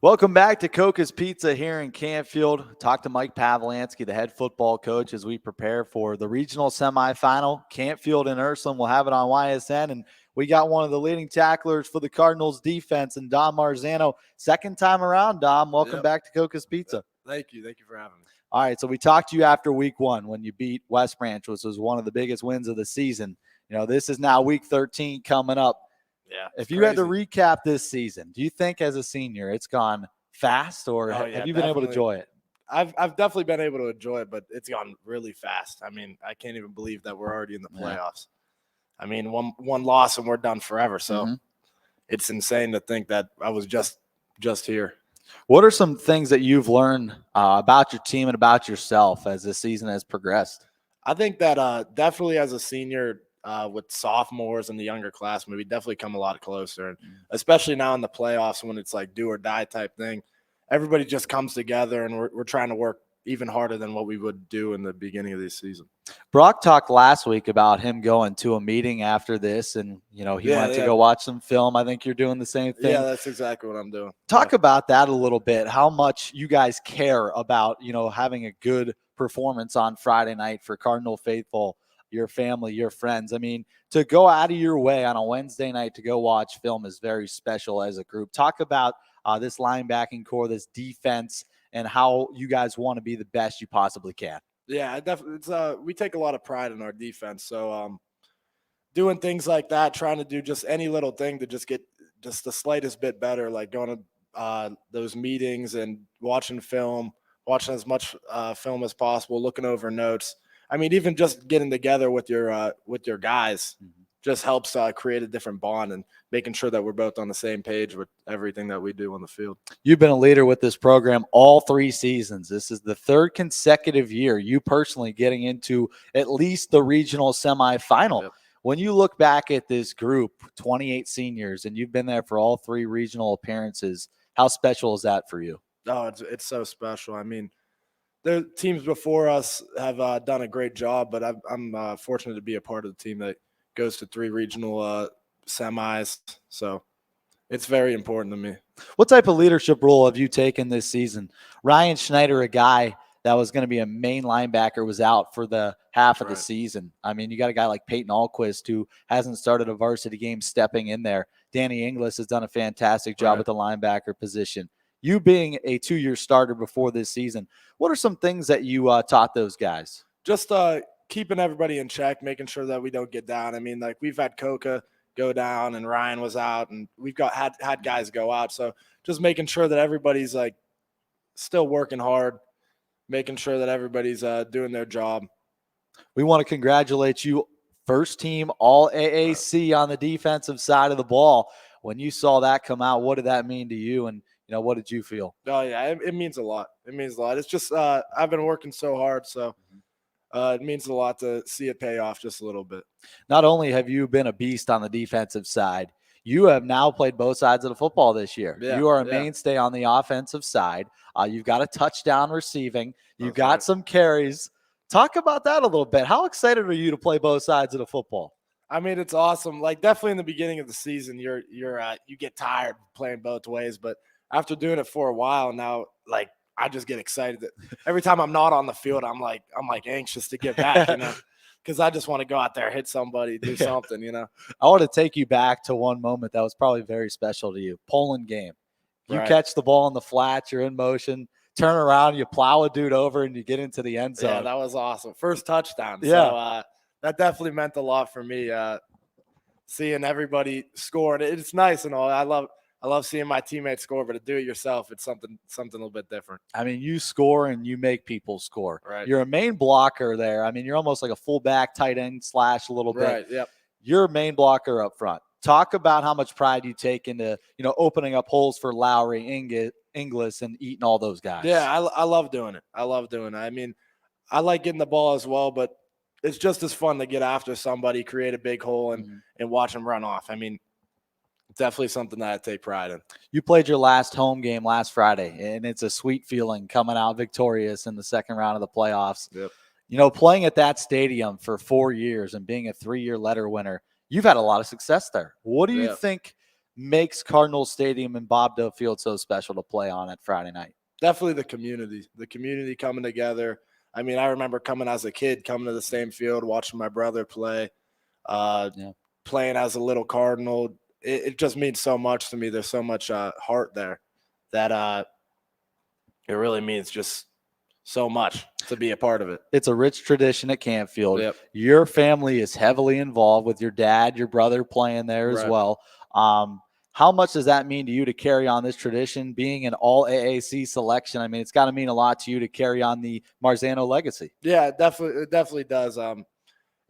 Welcome back to Coca's Pizza here in Canfield. Talk to Mike Pavlansky, the head football coach, as we prepare for the regional semifinal. Canfield and Ursuline will have it on YSN, and we got one of the leading tacklers for the Cardinals defense, and Dom Marzano. Second time around, Dom. Welcome back to Coca's Pizza. Thank you. Thank you for having me. All right, so we talked to you after week one when you beat West Branch, which was one of the biggest wins of the season. You know, this is now week 13 coming up. Yeah. If you had to recap this season, do you think as a senior it's gone fast, or have you been able to enjoy it? I've definitely been able to enjoy it, but it's gone really fast. I mean, I can't even believe that we're already in the playoffs. I mean, one loss and we're done forever. So it's insane to think that I was just here. What are some things that you've learned about your team and about yourself as the season has progressed? I think that definitely as a senior, with sophomores and the younger class, we definitely come a lot closer, and especially now in the playoffs when it's like do or die type thing, everybody just comes together and we're trying to work even harder than what we would do in the beginning of this season. Brock talked last week about him going to a meeting after this, and he went to go watch some film. I think you're doing the same thing. Yeah, that's exactly what I'm doing. Talk about that a little bit, how much you guys care about having a good performance on Friday night for Cardinal faithful, your family, your friends. I mean, to go out of your way on a Wednesday night to go watch film is very special as a group. Talk about this linebacking core, this defense, and how you guys want to be the best you possibly can. Yeah, definitely. We take a lot of pride in our defense. So doing things like that, trying to do just any little thing to just get just the slightest bit better, like going to those meetings and watching film, watching as much film as possible, looking over notes. I mean, even just getting together with your guys just helps create a different bond and making sure that we're both on the same page with everything that we do on the field. You've been a leader with this program all 3 seasons. This is the 3rd consecutive year you personally getting into at least the regional semifinal. Yep. When you look back at this group, 28 seniors, and you've been there for all 3 regional appearances, how special is that for you? Oh, it's so special. I mean, the teams before us have done a great job, but I'm fortunate to be a part of the team that goes to 3 regional semis. So it's very important to me. What type of leadership role have you taken this season? Ryan Schneider, a guy that was going to be a main linebacker, was out for the half of the season. I mean, you got a guy like Peyton Alquist who hasn't started a varsity game stepping in there. Danny Inglis has done a fantastic job at the linebacker position. You being a 2-year starter before this season, what are some things that you taught those guys? Just keeping everybody in check, making sure that we don't get down. I mean, like we've had Coca go down and Ryan was out, and we've had guys go out. So just making sure that everybody's like still working hard, making sure that everybody's doing their job. We want to congratulate you, first team All AAC on the defensive side of the ball. When you saw that come out, what did that mean to you? And what did you feel? Oh, yeah, it means a lot. It means a lot. It's just I've been working so hard, so it means a lot to see it pay off just a little bit. Not only have you been a beast on the defensive side, you have now played both sides of the football this year. Yeah, you are a mainstay on the offensive side. You've got a touchdown receiving. You've got some carries. Talk about that a little bit. How excited are you to play both sides of the football? I mean, it's awesome. Like definitely in the beginning of the season, you get tired playing both ways, but after doing it for a while now, like I just get excited that every time I'm not on the field, I'm like anxious to get back, because I just want to go out there, hit somebody, do something, I want to take you back to one moment that was probably very special to you. Poland game. You catch the ball in the flats, you're in motion, turn around, you plow a dude over, and you get into the end zone. Yeah, that was awesome. First touchdown. Yeah. So that definitely meant a lot for me, seeing everybody score. And it's nice and all. I love seeing my teammates score, but to do it yourself, it's something a little bit different. I mean, you score and you make people score. Right. You're a main blocker there. I mean, you're almost like a fullback, tight end / a little bit. Right, yep. You're a main blocker up front. Talk about how much pride you take into, opening up holes for Lowry, Inglis, and Eaton, all those guys. Yeah, I love doing it. I mean, I like getting the ball as well, but it's just as fun to get after somebody, create a big hole, and watch them run off. I mean, definitely something that I take pride in. You played your last home game last Friday, and it's a sweet feeling coming out victorious in the second round of the playoffs. Yep. Playing at that stadium for 4 years and being a 3-year letter winner, you've had a lot of success there. What do you think makes Cardinal Stadium and Bob Dole Field so special to play on at Friday night? Definitely the community coming together. I mean, I remember coming as a kid, coming to the same field, watching my brother play, Yeah. playing as a little Cardinal. It just means so much to me. There's so much heart there that it really means just so much to be a part of it. It's a rich tradition at Canfield. Yep. Your family is heavily involved with your dad, your brother playing there as Right. well. How much does that mean to you to carry on this tradition, being an all AAC selection? I mean, it's got to mean a lot to you to carry on the Marzano legacy. Yeah, it definitely does.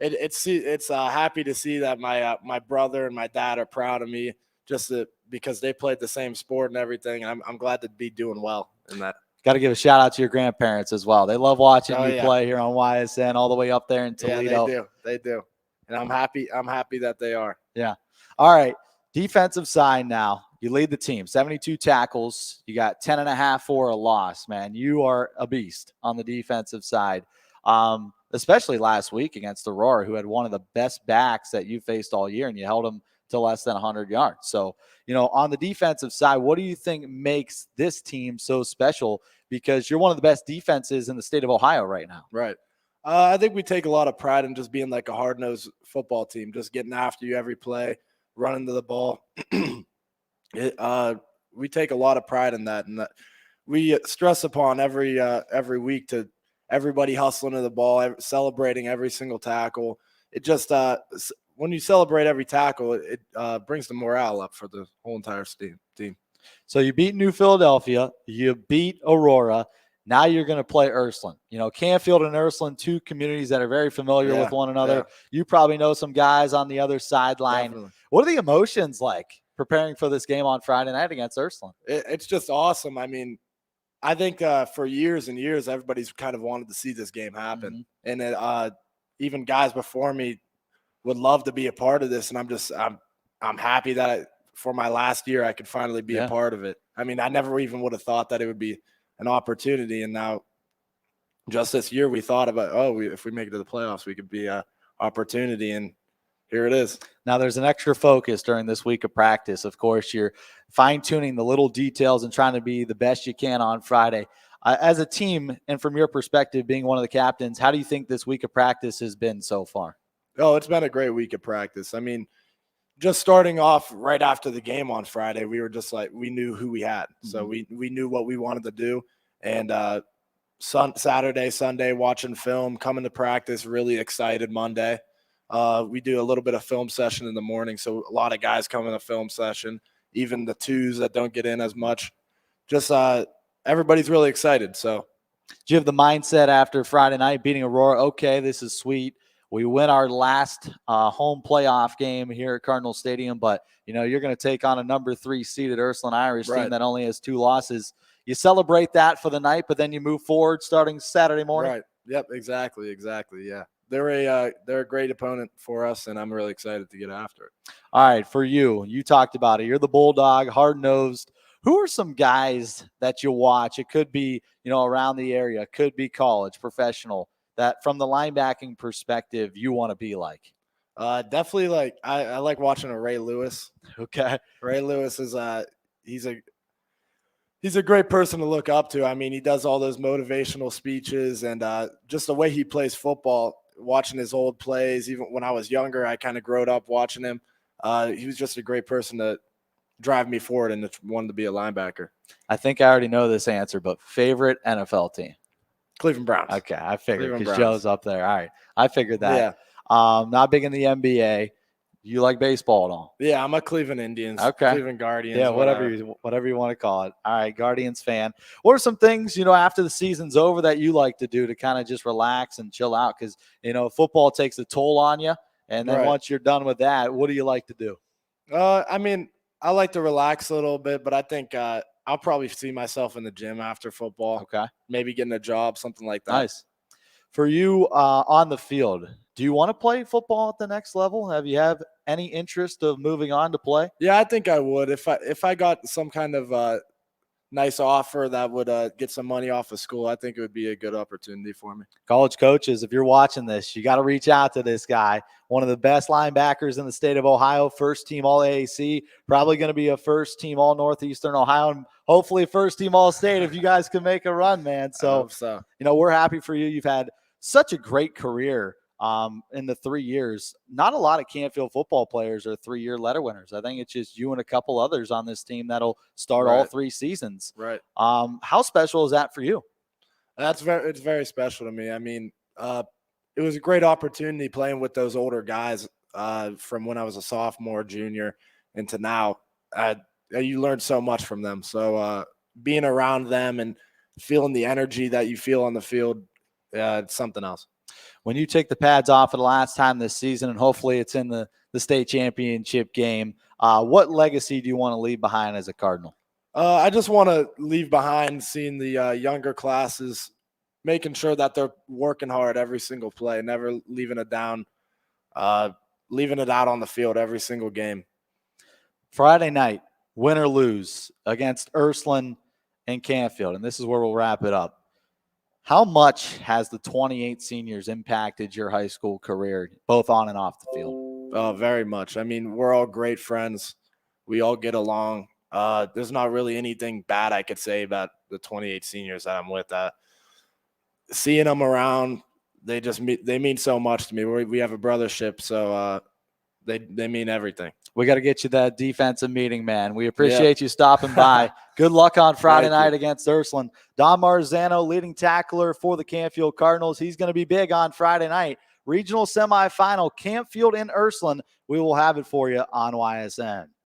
It's happy to see that my brother and my dad are proud of me because they played the same sport and everything. And I'm glad to be doing well in that. Got to give a shout out to your grandparents as well. They love watching you yeah. play here on YSN all the way up there in Toledo. Yeah, they do. And I'm happy that they are. Yeah. All right. Defensive side now. You lead the team, 72 tackles. You got 10.5 for a loss, man. You are a beast on the defensive side, especially last week against Aurora, who had one of the best backs that you faced all year, and you held them to less than 100 yards. So, on the defensive side, what do you think makes this team so special? Because you're one of the best defenses in the state of Ohio right now. Right. I think we take a lot of pride in just being like a hard-nosed football team, just getting after you every play, running to the ball. We take a lot of pride in that, and that we stress upon every week to everybody hustling to the ball, celebrating every single tackle. It just when you celebrate every tackle, it brings the morale up for the whole entire team. So you beat New Philadelphia, you beat Aurora. Now you're going to play Ursuline. Canfield and Ursuline, two communities that are very familiar with one another. Yeah. You probably know some guys on the other sideline. Definitely. What are the emotions like preparing for this game on Friday night against Ursuline? It's just awesome. I mean, I think for years and years, everybody's kind of wanted to see this game happen. Mm-hmm. And even guys before me would love to be a part of this. And I'm happy that for my last year, I could finally be a part of it. I mean, I never even would have thought that it would be an opportunity. And now just this year we thought about, if we make it to the playoffs, we could be an opportunity. And here it is. Now there's an extra focus during this week of practice. Of course, you're fine-tuning the little details and trying to be the best you can on Friday. As a team, and from your perspective, being one of the captains, how do you think this week of practice has been so far? Oh, it's been a great week of practice. I mean, just starting off right after the game on Friday, we were just like, we knew who we had. Mm-hmm. So we knew what we wanted to do. And Saturday, Sunday, watching film, coming to practice, really excited Monday. We do a little bit of film session in the morning. So a lot of guys come in a film session, even the twos that don't get in as much. Just everybody's really excited. So do you have the mindset after Friday night beating Aurora? Okay, this is sweet. We win our last home playoff game here at Cardinal Stadium, but you're going to take on a number 3 seeded Ursuline Irish team that only has 2 losses. You celebrate that for the night, but then you move forward starting Saturday morning. Right. Yep. Exactly. Yeah. They're a great opponent for us, and I'm really excited to get after it. All right, for you talked about it. You're the Bulldog, hard-nosed. Who are some guys that you watch? It could be around the area, could be college, professional, that from the linebacking perspective you want to be like? Definitely like I like watching a Ray Lewis. Okay. Ray Lewis is he's a great person to look up to. I mean, he does all those motivational speeches and just the way he plays football, watching his old plays. Even when I was younger, I kind of growed up watching him. He was just a great person to drive me forward and wanted to be a linebacker. I think I already know this answer, but favorite NFL team? Cleveland Browns. Okay, I figured because Joe's up there. All right, I figured that. Yeah. Not big in the NBA. You like baseball at all? Yeah, I'm a Cleveland Indians. Okay. Cleveland Guardians. Yeah, whatever you want to call it. All right, Guardians fan. What are some things, after the season's over that you like to do to kind of just relax and chill out? Because, football takes a toll on you. And then once you're done with that, what do you like to do? I mean, I like to relax a little bit, but I think I'll probably see myself in the gym after football. Okay. Maybe getting a job, something like that. Nice. For you on the field, do you want to play football at the next level? Have you any interest of moving on to play? Yeah, I think I would if I got some kind of nice offer that would get some money off of school, I think it would be a good opportunity for me. College coaches, if you're watching this, you got to reach out to this guy. One of the best linebackers in the state of Ohio, first team All AAC, probably going to be a first team All Northeastern Ohio, and hopefully first team All State if you guys can make a run, man. I hope so. We're happy for you. You've had such a great career in the 3 years. Not a lot of Canfield football players are 3-year letter winners. I think it's just you and a couple others on this team that'll start all 3 seasons. Right. How special is that for you? It's very special to me. I mean, it was a great opportunity playing with those older guys from when I was a sophomore, junior, into now. You learned so much from them. So being around them and feeling the energy that you feel on the field, it's something else. When you take the pads off for the last time this season, and hopefully it's in the state championship game, what legacy do you want to leave behind as a Cardinal? I just want to leave behind seeing the younger classes, making sure that they're working hard every single play, never leaving it down, leaving it out on the field every single game. Friday night, win or lose, against Ursuline and Canfield, and this is where we'll wrap it up. How much has the 28 seniors impacted your high school career, both on and off the field? Very much. I mean, we're all great friends. We all get along. There's not really anything bad I could say about the 28 seniors that I'm with. Seeing them around, they mean so much to me. We have a brothership, so they mean everything. We got to get you that defensive meeting, man. We appreciate you stopping by. Good luck on Friday night against Ursuline. Don Marzano, leading tackler for the Canfield Cardinals. He's going to be big on Friday night. Regional semifinal, Canfield and Ursuline. We will have it for you on YSN.